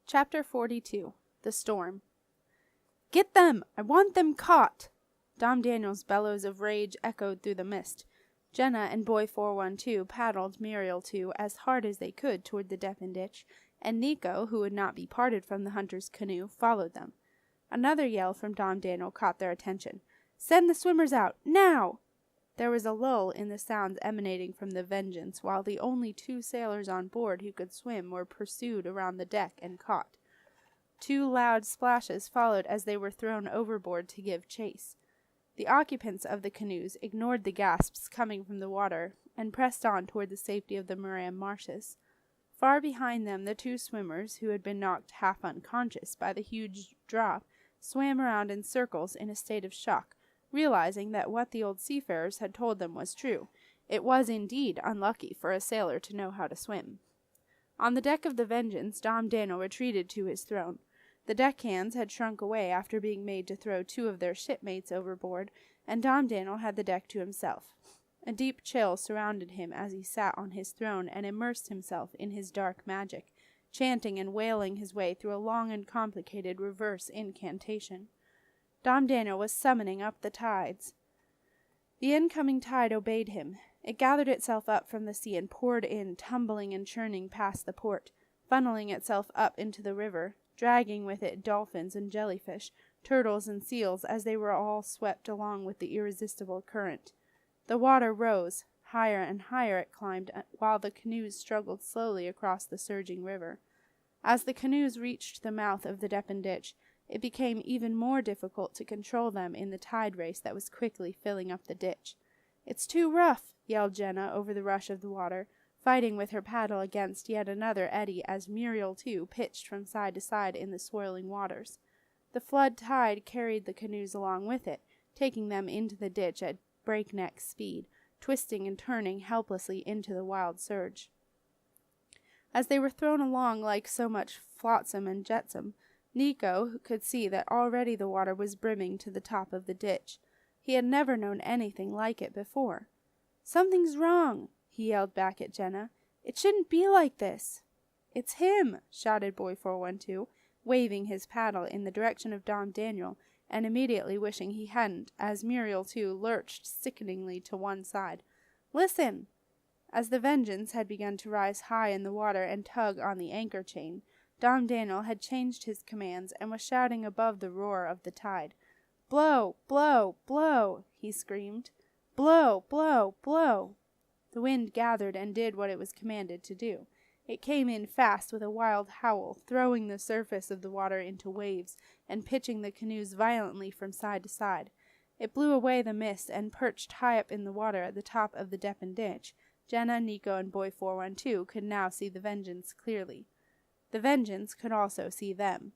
Chapter 42. The Storm. "Get them! I want them caught!" Dom Daniel's bellows of rage echoed through the mist. Jenna and Boy 412 paddled Muriel 2 as hard as they could toward the Deppen ditch, and Nico, who would not be parted from the hunter's canoe, followed them. Another yell from Dom Daniel caught their attention. "Send the swimmers out, now!" There was a lull in the sounds emanating from the Vengeance, while the only 2 sailors on board who could swim were pursued around the deck and caught. 2 loud splashes followed as they were thrown overboard to give chase. The occupants of the canoes ignored the gasps coming from the water, and pressed on toward the safety of the Moran marshes. Far behind them the 2 swimmers, who had been knocked half unconscious by the huge drop, swam around in circles in a state of shock, realizing that what the old seafarers had told them was true. It was indeed unlucky for a sailor to know how to swim. On the deck of the Vengeance, Dom Daniel retreated to his throne. The deckhands had shrunk away after being made to throw 2 of their shipmates overboard, and Dom Daniel had the deck to himself. A deep chill surrounded him as he sat on his throne and immersed himself in his dark magic, chanting and wailing his way through a long and complicated reverse incantation. Dom Daniel was summoning up the tides. The incoming tide obeyed him. It gathered itself up from the sea and poured in, tumbling and churning past the port, funneling itself up into the river, dragging with it dolphins and jellyfish, turtles and seals, as they were all swept along with the irresistible current. The water rose. Higher and higher it climbed, while the canoes struggled slowly across the surging river. As the canoes reached the mouth of the Deppen ditch, it became even more difficult to control them in the tide race that was quickly filling up the ditch. "It's too rough," yelled Jenna over the rush of the water, fighting with her paddle against yet another eddy as Muriel, too, pitched from side to side in the swirling waters. The flood tide carried the canoes along with it, taking them into the ditch at breakneck speed, twisting and turning helplessly into the wild surge. As they were thrown along like so much flotsam and jetsam, Nico could see that already the water was brimming to the top of the ditch. He had never known anything like it before. "Something's wrong," he yelled back at Jenna. "It shouldn't be like this." "It's him," shouted Boy 412, waving his paddle in the direction of Dom Daniel, and immediately wishing he hadn't, as Muriel, too, lurched sickeningly to one side. "Listen!" As the Vengeance had begun to rise high in the water and tug on the anchor chain, Dom Daniel had changed his commands and was shouting above the roar of the tide. "Blow! Blow! Blow!" he screamed. "Blow! Blow! Blow!" The wind gathered and did what it was commanded to do. It came in fast with a wild howl, throwing the surface of the water into waves and pitching the canoes violently from side to side. It blew away the mist, and perched high up in the water at the top of the Deppen ditch, Jenna, Nico, and Boy 412 could now see the Vengeance clearly. The Vengeance could also see them.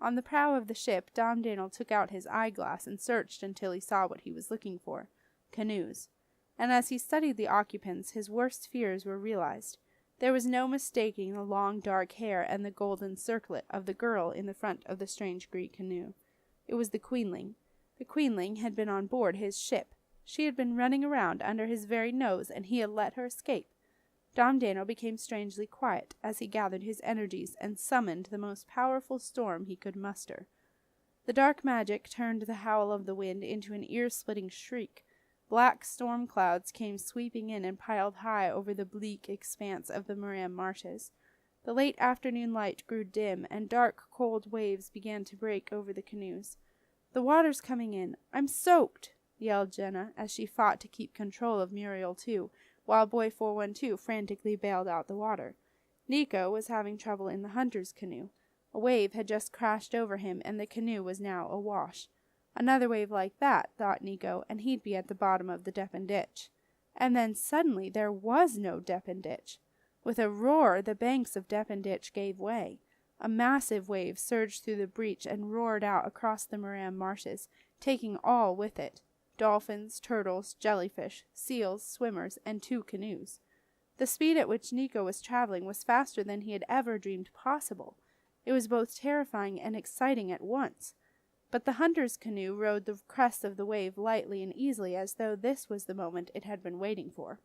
On the prow of the ship, Dom Daniel took out his eyeglass and searched until he saw what he was looking for: canoes. And as he studied the occupants, his worst fears were realized. There was no mistaking the long dark hair and the golden circlet of the girl in the front of the strange Greek canoe. It was the Queenling. The Queenling had been on board his ship. She had been running around under his very nose, and he had let her escape. Dom Daniel became strangely quiet as he gathered his energies and summoned the most powerful storm he could muster. The dark magic turned the howl of the wind into an ear-splitting shriek. Black storm clouds came sweeping in and piled high over the bleak expanse of the Moran marshes. The late afternoon light grew dim, and dark, cold waves began to break over the canoes. "The water's coming in! I'm soaked!" yelled Jenna, as she fought to keep control of Muriel, too, while Boy 412 frantically bailed out the water. Nico was having trouble in the hunter's canoe. A wave had just crashed over him, and the canoe was now awash. Another wave like that, thought Nico, and he'd be at the bottom of the Deppen ditch. And then suddenly there was no Deppen ditch. With a roar, the banks of Deppen ditch gave way. A massive wave surged through the breach and roared out across the Moran marshes, taking all with it: dolphins, turtles, jellyfish, seals, swimmers, and 2 canoes. The speed at which Nico was traveling was faster than he had ever dreamed possible. It was both terrifying and exciting at once. But the hunter's canoe rode the crest of the wave lightly and easily, as though this was the moment it had been waiting for.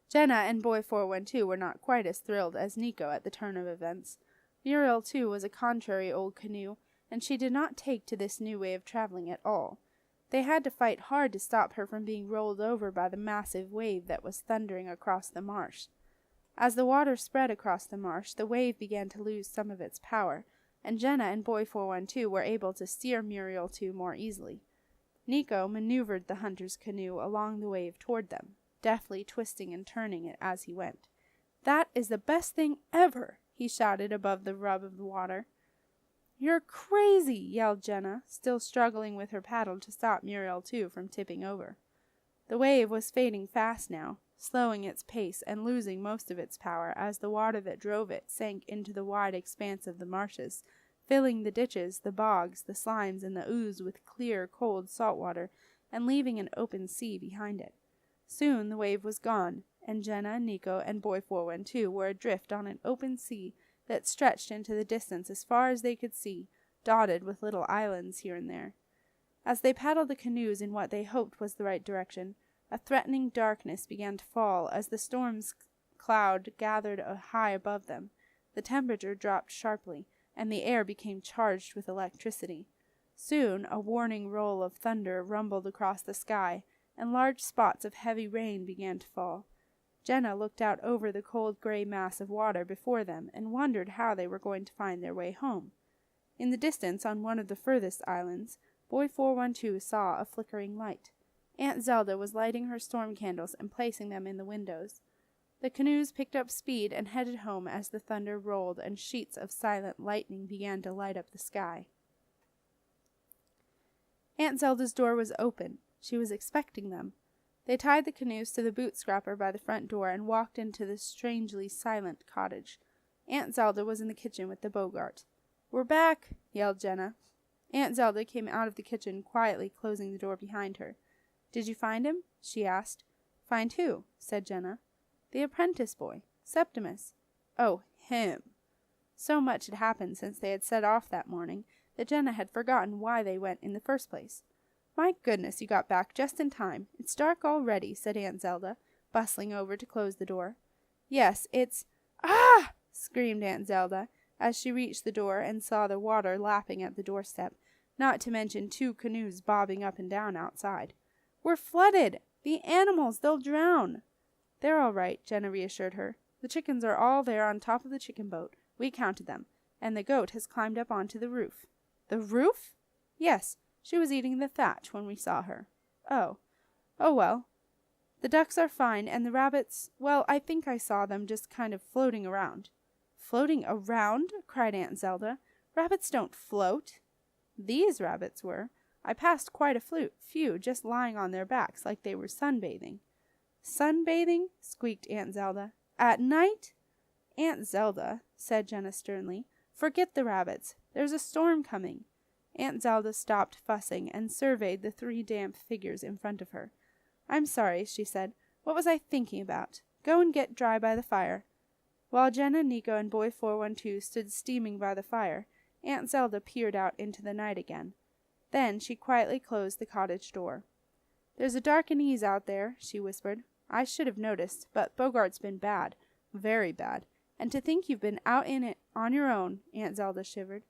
Jenna and Boy 412 were not quite as thrilled as Nico at the turn of events. Muriel, too, was a contrary old canoe, and she did not take to this new way of traveling at all. They had to fight hard to stop her from being rolled over by the massive wave that was thundering across the marsh. As the water spread across the marsh, the wave began to lose some of its power, and Jenna and Boy 412 were able to steer Muriel 2 more easily. Nico maneuvered the hunter's canoe along the wave toward them, deftly twisting and turning it as he went. "That is the best thing ever!" he shouted above the rub of the water. "You're crazy!" yelled Jenna, still struggling with her paddle to stop Muriel 2 from tipping over. The wave was fading fast now, slowing its pace and losing most of its power as the water that drove it sank into the wide expanse of the marshes, filling the ditches, the bogs, the slimes, and the ooze with clear, cold salt water, and leaving an open sea behind it. Soon the wave was gone, and Jenna, Nico, and Boy 412 were adrift on an open sea that stretched into the distance as far as they could see, dotted with little islands here and there. As they paddled the canoes in what they hoped was the right direction, a threatening darkness began to fall as the storm's cloud gathered high above them. The temperature dropped sharply, and the air became charged with electricity. Soon a warning roll of thunder rumbled across the sky, and large spots of heavy rain began to fall. Jenna looked out over the cold gray mass of water before them and wondered how they were going to find their way home. In the distance, on one of the furthest islands, Boy 412 saw a flickering light. Aunt Zelda was lighting her storm candles and placing them in the windows. The canoes picked up speed and headed home as the thunder rolled and sheets of silent lightning began to light up the sky. Aunt Zelda's door was open. She was expecting them. They tied the canoes to the boot scrapper by the front door and walked into the strangely silent cottage. Aunt Zelda was in the kitchen with the Bogart. "We're back!" yelled Jenna. Aunt Zelda came out of the kitchen, quietly closing the door behind her. "Did you find him?" she asked. "Find who?" said Jenna. "The apprentice boy, Septimus." "Oh, him." So much had happened since they had set off that morning that Jenna had forgotten why they went in the first place. "My goodness, you got back just in time. It's dark already," said Aunt Zelda, bustling over to close the door. "Yes, it's—" "Ah!" screamed Aunt Zelda, as she reached the door and saw the water lapping at the doorstep, not to mention 2 canoes bobbing up and down outside. "We're flooded! The animals, they'll drown!" "They're all right," Jenna reassured her. "The chickens are all there on top of the chicken boat. We counted them, and the goat has climbed up onto the roof." "The roof?" "Yes. She was eating the thatch when we saw her." "Oh. Oh, well. The ducks are fine, and the rabbits, well, I think I saw them just kind of floating around." "Floating around?" cried Aunt Zelda. "Rabbits don't float." "These rabbits were. I passed quite a few just lying on their backs like they were sunbathing." "Sunbathing?" squeaked Aunt Zelda. "At night?" "Aunt Zelda," said Jenna sternly, "forget the rabbits. There's a storm coming." Aunt Zelda stopped fussing and surveyed the 3 damp figures in front of her. "I'm sorry," she said. "What was I thinking about? Go and get dry by the fire." While Jenna, Nico, and Boy 412 stood steaming by the fire, Aunt Zelda peered out into the night again. Then she quietly closed the cottage door. "There's a dark unease out there," she whispered. "I should have noticed, but Bogart's been bad. Very bad. And to think you've been out in it on your own," Aunt Zelda shivered.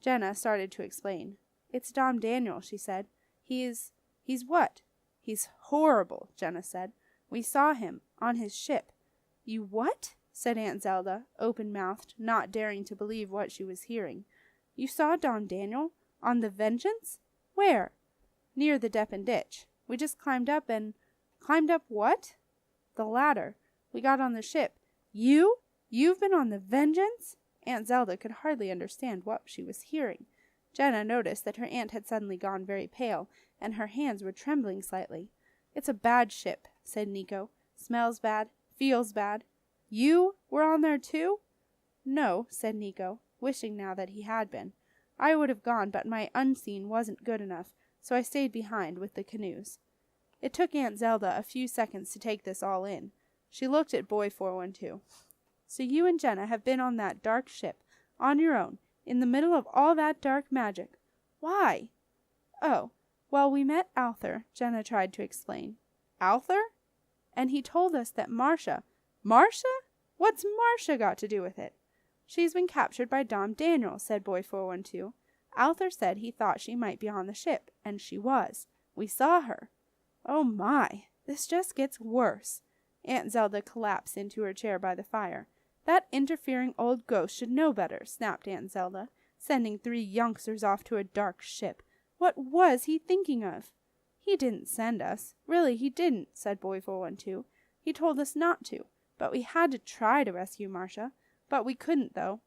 Jenna started to explain. "It's Dom Daniel," she said. He's what?" "He's horrible," Jenna said. "We saw him, on his ship." "You what?" said Aunt Zelda, open-mouthed, not daring to believe what she was hearing. "You saw Dom Daniel? On the Vengeance? Where?" "Near the Deppen Ditch. We just climbed up and—" "Climbed up what?" "The ladder. We got on the ship." "You? You've been on the Vengeance?" Aunt Zelda could hardly understand what she was hearing. Jenna noticed that her aunt had suddenly gone very pale, and her hands were trembling slightly. "It's a bad ship," said Nico. "Smells bad, feels bad." "You were on there too?" "No," said Nico, wishing now that he had been. "I would have gone, but my unseen wasn't good enough, so I stayed behind with the canoes." It took Aunt Zelda a few seconds to take this all in. She looked at Boy 412. "So you and Jenna have been on that dark ship, on your own, in the middle of all that dark magic. Why?" "Oh, well, we met Arthur," Jenna tried to explain. "Arthur?" "And he told us that Marcia—" "Marcia? What's Marcia got to do with it?" She's been captured by Dom Daniel, said Boy 412. Arthur said he thought she might be on the ship, and she was. We saw her. Oh my, this just gets worse. Aunt Zelda collapsed into her chair by the fire. That interfering old ghost should know better, snapped Aunt Zelda, sending 3 youngsters off to a dark ship. What was he thinking of? He didn't send us. Really, he didn't, said Boy 412. He told us not to, but we had to try to rescue Marcia. But we couldn't, though.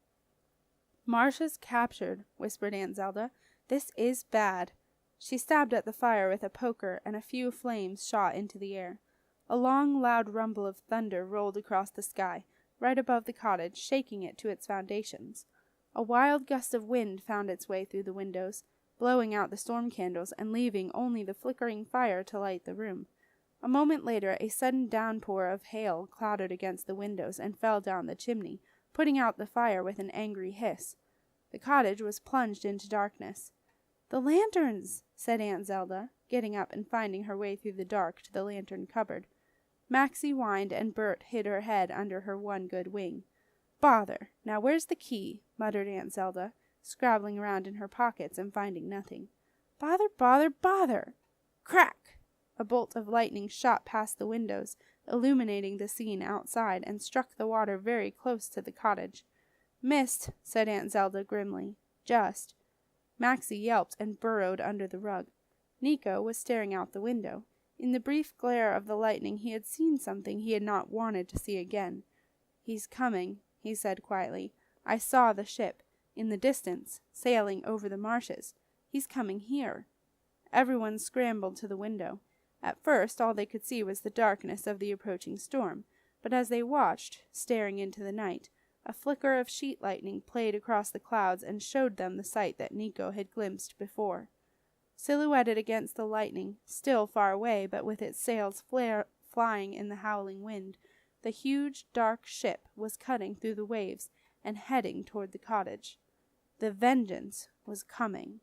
Marcia's captured, whispered Aunt Zelda. This is bad. She stabbed at the fire with a poker, and a few flames shot into the air. A long, loud rumble of thunder rolled across the sky, right above the cottage, shaking it to its foundations. A wild gust of wind found its way through the windows, blowing out the storm candles and leaving only the flickering fire to light the room. A moment later, a sudden downpour of hail clattered against the windows and fell down the chimney, putting out the fire with an angry hiss. The cottage was plunged into darkness. "The lanterns," said Aunt Zelda, getting up and finding her way through the dark to the lantern cupboard. Maxie whined and Bert hid her head under her one good wing. "Bother! Now where's the key?" muttered Aunt Zelda, scrabbling around in her pockets and finding nothing. "Bother, bother, bother!" Crack! A bolt of lightning shot past the windows, illuminating the scene outside, and struck the water very close to the cottage. "Missed," said Aunt Zelda grimly. "Just." Maxie yelped and burrowed under the rug. Nico was staring out the window. In the brief glare of the lightning he had seen something he had not wanted to see again. "He's coming," he said quietly. "I saw the ship, in the distance, sailing over the marshes. He's coming here." Everyone scrambled to the window. At first all they could see was the darkness of the approaching storm, but as they watched, staring into the night, a flicker of sheet lightning played across the clouds and showed them the sight that Nico had glimpsed before. Silhouetted against the lightning, still far away but with its sails flying in the howling wind, the huge dark ship was cutting through the waves and heading toward the cottage. The vengeance was coming.